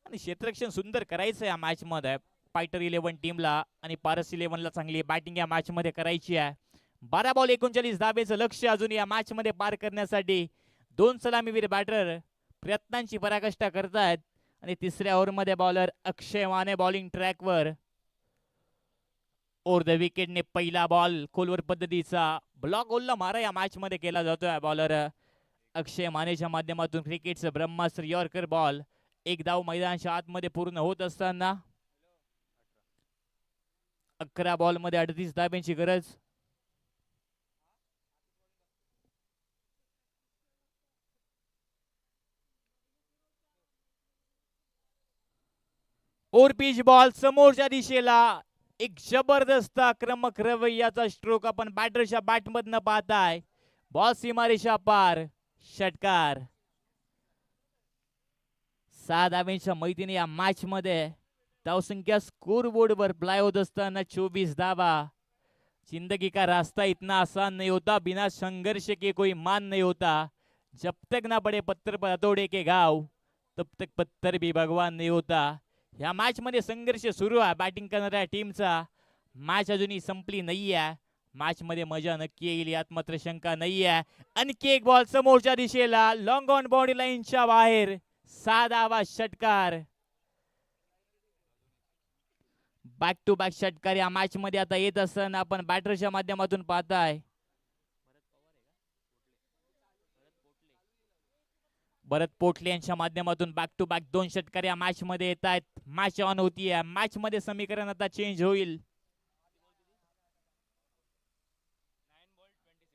A: आणि क्षेत्ररक्षण सुंदर करायचं या मॅच मध्ये फायटर 11 टीमला आणि पारस 11 ला चांगली बॅटिंग या मॅच मध्ये करायची आहे. 12 बॉल 39 धावेचं लक्ष्य अजून या मॅच मध्ये पार करण्यासाठी 2 सलामीवीर बॅटर प्रयत्नांची पराकाष्ठा करतायत. आणि तिसऱ्या ओव्हर मध्ये बॉलर अक्षय माने बॉलिंग ट्रॅक वर. ओव्हर द विकेटने पहिला बॉल खोलवर पद्धतीचा ब्लॉक होलला मारा या मॅच मध्ये केला जातोय बॉलर अक्षय मानेच्या माध्यमातून. क्रिकेटचं ब्रह्मास्त्र यॉर्कर बॉल. एक धाव मैदानाच्या आतमध्ये पूर्ण होत असताना 11 बॉल मध्ये 38 धावांची गरज. ओव्हर पिच बॉल समोरच्या दिशेला. एक जबरदस्त आक्रमक रवैयाचा स्ट्रोक आपण बॅटरच्या बॅट मधनं पाहताय. बॉल सीमारेषा पार. षटकार. 6 धावांच्या मैत्रीने या मॅच मध्ये धावसंख्या स्कोर बोर्ड वर प्लाय होत असताना 24 धावा. जिंदगी का रास्ता इतना आसान नहीं होता, बिना संघर्ष के कोई मान नहीं होता. जब तक ना पड़े पत्थर पर हथौड़े के घाव तब तक पत्थर भी भगवान नहीं होता. या मॅच मध्ये संघर्ष सुरू आहे बॅटिंग करणाऱ्या टीमचा. मॅच अजूनही संपली नाहीये. मॅच मध्ये मजा नक्की येईल यात मात्र शंका नाहीये. आणखी एक बॉल समोरच्या दिशेला. लॉंग ऑन बॉडी लाईनच्या बाहेर. 6 धावा. षटकार. बॅक टू बॅक षटकार या मॅच मध्ये आता येत असताना आपण बॅटरच्या माध्यमातून पाहताय. भरत पोटले यांच्या माध्यमातून बॅक टू बॅक 2 षटकार या मॅच मध्ये येत आहेत. मॅच ऑन होतीये. मॅच मध्ये समीकरण आता चेंज होईल.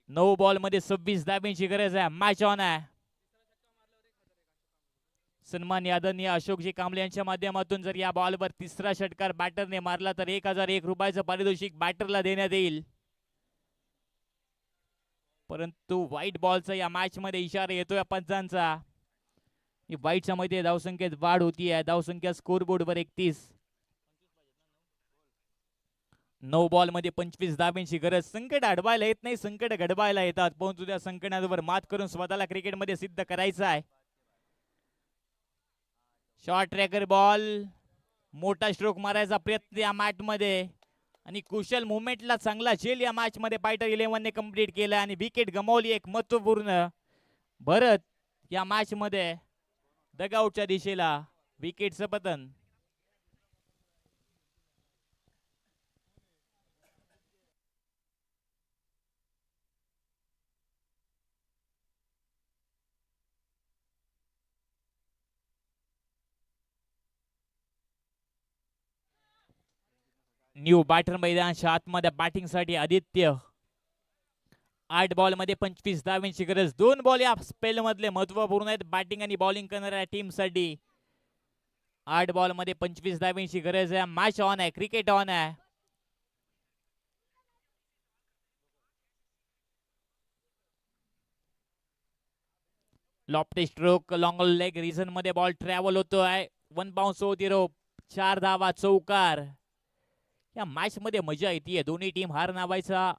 A: 9 बॉल मध्ये 26 धावांची गरज आहे. मॅच ऑन आहे. सन्माननीय आदरणीय अशोकजी कांबळे यांच्या माध्यमातून जर या बॉलवर तिसरा षटकार बॅटरने मारला तर 1001 रुपयाचं पारितोषिक बॅटरला देण्यात येईल. परंतु व्हाईट बॉलचा या मॅच मध्ये इशारा येतोय पंचांचा. वाईटच्या मध्ये धावसंख्येत वाढ होतीये. धावसंख्या स्कोर बोर्डवर 31. 9 बॉल मध्ये 25 धाब्यांची गरज. संकट अडवायला येत नाही, संकट घडवायला येतात. परंतु त्या संकटावर मात करून स्वतःला क्रिकेटमध्ये सिद्ध करायचं आहे. शॉर्ट ट्रॅकर बॉल, मोठा स्ट्रोक मारायचा प्रयत्न या मॅच मध्ये आणि कुशल मुवमेंटला चांगला झेल या मॅच मध्ये फायटर 11 ने कंप्लीट केला आणि विकेट गमावली एक महत्वपूर्ण. भरत या मॅच मध्ये डगआउटच्या दिशेला विकेटचं पतन. न्यू बॅटर मैदानाच्या आतमध्ये बॅटिंग साठी आदित्य. 8 बॉल मध्ये 25 धावांची गरज. 2 बॉल या स्पेल मधले महत्वपूर्ण आहेत बॅटिंग आणि बॉलिंग करणाऱ्या टीम साठी. 8 बॉल मध्ये 25 धावांची गरज आहे. मॅच ऑन आहे, क्रिकेट ऑन आहे. Lofty stroke long leg region मध्ये बॉल ट्रॅव्हल होतोय. 1 बाउन्स होती रोप. 4 धावा, चौकार. या मॅच मध्ये मजा येते. दोन्ही टीम हार नावायचा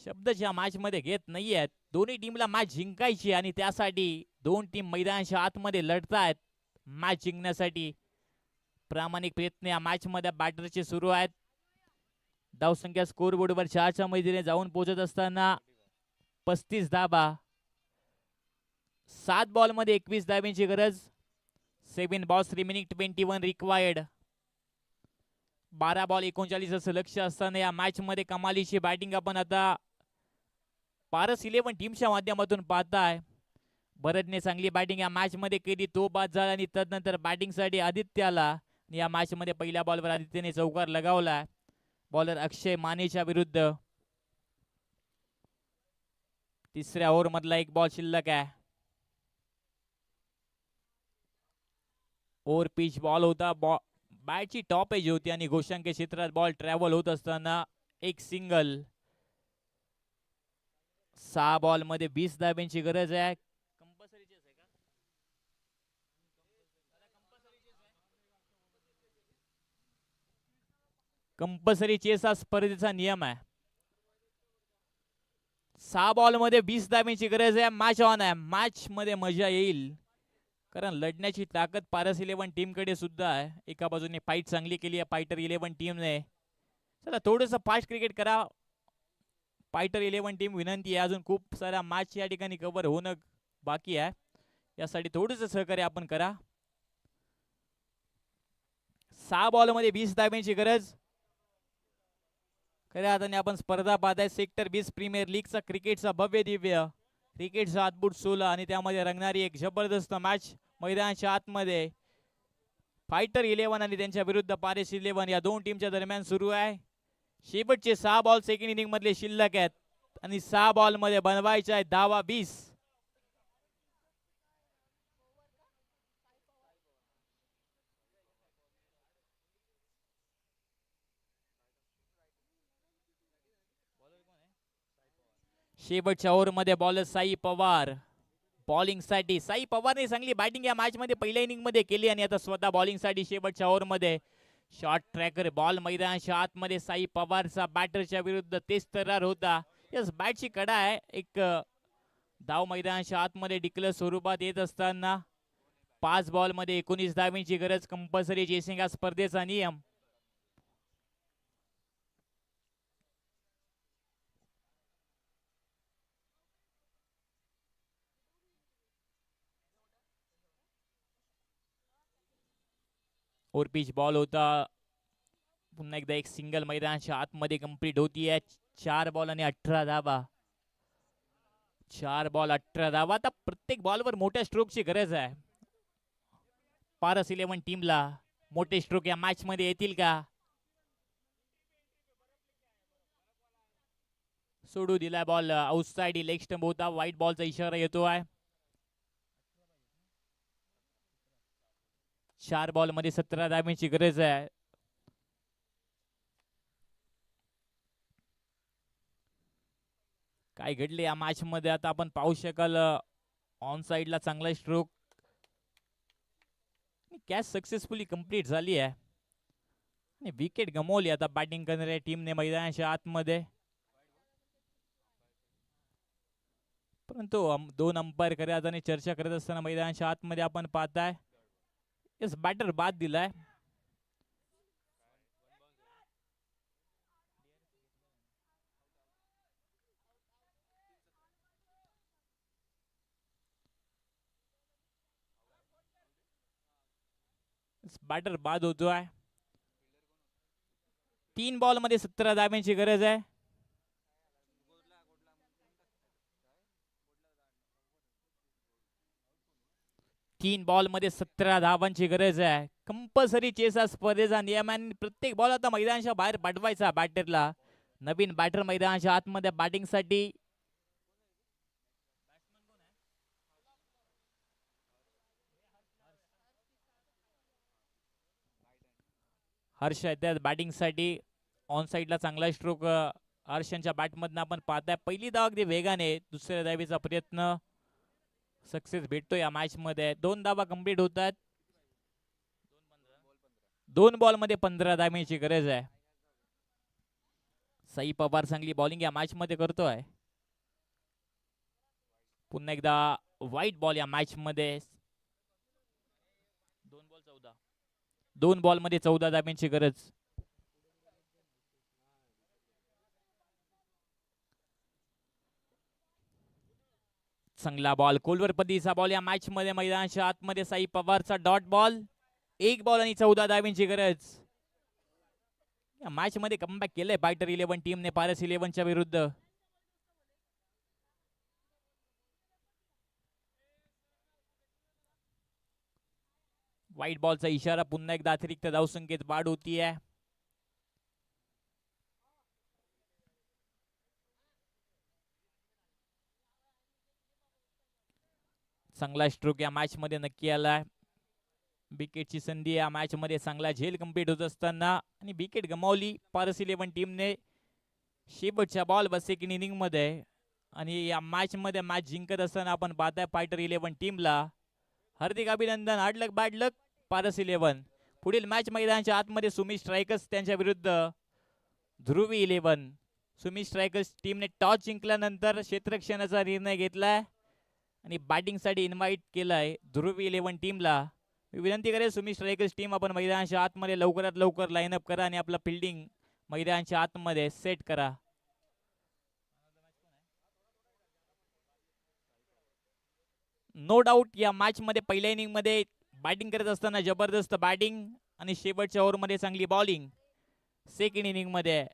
A: शब्दच्या मॅच मध्ये घेत नाहीयेत. दोन्ही टीमला मॅच जिंकायची आणि त्यासाठी दोन टीम मैदानाच्या आतमध्ये लढतायत मॅच जिंकण्यासाठी. प्रामाणिक प्रयत्न या मॅच मध्ये बॅटरचे सुरू आहेत. धावसंख्या स्कोर बोर्डवर 4च्या मैदानात जाऊन पोहोचत असताना 35 धाबा. 7 बॉल मध्ये 21 धाब्यांची गरज. 7 बॉल्स रिमेनिंग 21 रिक्वायर्ड. 12 बॉल 39 असं लक्ष असताना या मॅच मध्ये कमालीची बॅटिंग आपण आता पारस 11 टीमच्या माध्यमातून पाहताय. भरतने चांगली बॅटिंग या मॅच मध्ये केली, तो बाद झाला आणि तदनंतर बॅटिंग साठी आदित्याला. या मॅच मध्ये पहिल्या बॉलवर आदित्यने चौकार लगावला. बॉलर अक्षय मानेच्या विरुद्ध. तिसऱ्या ओव्हर मधला एक बॉल शिल्लक आहे. ओव्हर पिच बॉल होता. बॅटची टॉप एज होती आणि गोशांक क्षेत्रात बॉल ट्रॅव्हल होत असताना एक सिंगल. 6 बॉल मध्ये 20 धाब्यांची गरज आहे. कंपल्सरी चेस हा स्पर्धेचा नियम आहे. 6 बॉल मध्ये 20 धाब्यांची गरज आहे. मॅच ऑन आहे. मॅच मध्ये मजा येईल कारण लढण्याची ताकद पारस 11 टीम कडे सुद्धा आहे. एका बाजूने फाईट चांगली केली आहे फायटर 11 टीमने. चला थोडंसं फास्ट क्रिकेट करा फायटर 11 टीम. विनंती आहे, अजून खूप साऱ्या मॅच या ठिकाणी कव्हर होणं बाकी आहे. यासाठी थोडंसं सहकार्य आपण करा. 6 बॉल मध्ये 20 धाब्यांची गरज. खऱ्या अर्थाने आपण स्पर्धा पाहताय सेक्टर 20 प्रीमियर लीगचा क्रिकेटचा भव्य दिव्य क्रिकेटचा अद्भुत सोला आणि त्यामध्ये रंगणारी एक जबरदस्त मॅच मैदानाच्या आतमध्ये. फायटर 11 आणि त्यांच्या विरुद्ध पारस 11 या दोन टीमच्या दरम्यान सुरू आहे. शेवटचे 6 बॉल सेकंड इनिंग मधले शिल्लक आहेत आणि 6 बॉल मध्ये बनवायचे आहे धावा 20. शेवटच्या ओव्हर मध्ये बॉलर साई पवार बॉलिंग साठी. साई पवारने चांगली बॅटिंग या मॅच मध्ये पहिल्या इनिंग मध्ये केली आणि आता स्वतः बॉलिंग साठी शेवटच्या ओव्हर मध्ये. शॉर्ट ट्रॅकर बॉल मैदानाच्या आतमध्ये साई पवारचा बॅटरच्या विरुद्ध तेच तरार होता. यस बॅटची कडा आहे. एक धाव मैदानाच्या आतमध्ये डिक्लेअर स्वरूपात येत असताना 5 बॉल मध्ये 19 धावांची गरज. कंपल्सरी चेसिंग हा स्पर्धेचा नियम. और पिच बॉल होता. पुन्हा एकदा एक सिंगल मैदानाच्या आतमध्ये कंप्लीट होतीये. 4 बॉल आणि 18 धावा. 4 बॉल 18 धावा. आता प्रत्येक बॉलवर मोठ्या स्ट्रोकची गरज आहे पारस 11 टीमला. मोठे स्ट्रोक या मॅच मध्ये येतील का? सोडू दिला बॉल आउटसाइड लेग स्टंप होता. व्हाईट बॉलचा इशारा येतो आहे. 4 बॉल मध्ये 17 धावांची गरज आहे. काय घडले या मॅच मध्ये आता आपण पाहू शकाल. ऑन साइडला चांगला स्ट्रोक कॅच सक्सेसफुली कंप्लीट झाली आहे आणि विकेट गमावली आता बॅटिंग करणाऱ्या टीमने मैदानाच्या आतमध्ये. परंतु दोन अंपायर करत आणि चर्चा करत असताना मैदानाच्या आतमध्ये आपण पाहताय यस बॅटर बाद दिलाय. बॅटर बाद होतोय. 3 बॉल मध्ये 17 धाब्यांची गरज आहे. तीन बॉल मध्ये 17 धावांची गरज आहे. कंपल्सरी चेस हा स्पर्धेचा नियम आहे. प्रत्येक बॉल आता मैदानाच्या बाहेर पाठवायचा बॅटरला. नवीन बॅटर मैदानाच्या आतमध्ये बॅटिंग साठी. हर्ष येतात बॅटिंग साठी. ऑन साइडला चांगला स्ट्रोक हर्षांच्या बॅटमधनं आपण पाहताय. पहिली धाव अगदी वेगाने, दुसऱ्या धावेचा प्रयत्न सक्सेस भेटतो या मॅच मध्ये. 2 धावा कंप्लीट होतात. 2 बॉल मध्ये 15 धाब्यांची गरज आहे. साई पवार चांगली बॉलिंग या मॅच मध्ये करतोय. पुन्हा एकदा व्हाईट बॉल या मॅच मध्ये. 2 बॉल मध्ये 14 धाब्यांची गरज. चांगला बॉल, कोलवर पद्धतीचा बॉल या मॅच मध्ये मैदानाच्या आतमध्ये. साई पवारचा डॉट बॉल. 1 बॉल आणि 14 धाब्यांची गरज. या मॅच मध्ये कमबॅक केलंय फायटर 11 टीमने पारस 11च्या विरुद्ध. व्हाईट बॉलचा इशारा. पुन्हा एकदा अतिरिक्त धावसंख्येत वाढ होतीये. चांगला स्ट्रोक या मॅच मध्ये नक्की आलाय. विकेटची संधी या मॅच मध्ये. चांगला झेल कंप्लीट होत असताना आणि विकेट गमावली पारस 11 टीमने शेवटच्या बॉल व सेकंड इनिंग मध्ये. आणि या मॅच मध्ये मॅच जिंकत असताना आपण पाहताय फायटर 11 टीमला हार्दिक अभिनंदन. हार्ड लक बॅड लक पारस 11. पुढील मॅच मैदानाच्या आतमध्ये सुमित स्ट्रायकर्स त्यांच्या विरुद्ध ध्रुवी 11. सुमित स्ट्रायकर्स टीमने टॉस जिंकल्यानंतर क्षेत्ररक्षणाचा निर्णय घेतलाय आणि बॅटिंग साठी इन्व्हाइट केलाय ध्रुवी 11 टीमला. मी विनंती करेन सुमित स्ट्रायकर्स टीम आपण मैदानाच्या आतमध्ये लवकरात लवकर लाईनअप करा आणि आपला फिल्डिंग मैदानाच्या आतमध्ये सेट करा. नो डाऊट या मॅच मध्ये पहिल्या इनिंग मध्ये बॅटिंग करत असताना जबरदस्त बॅटिंग आणि शेवटच्या ओव्हर मध्ये चांगली बॉलिंग सेकंड इनिंग मध्ये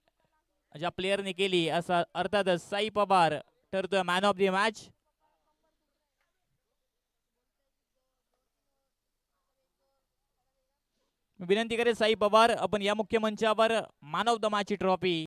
A: ज्या प्लेयरने केली, असा अर्थातच साई पवार ठरतोय मॅन ऑफ द मॅच. विनंती करेन साई पवार आपण या मुख्य मंचावर मॅन ऑफ द मॅच ची ट्रॉफी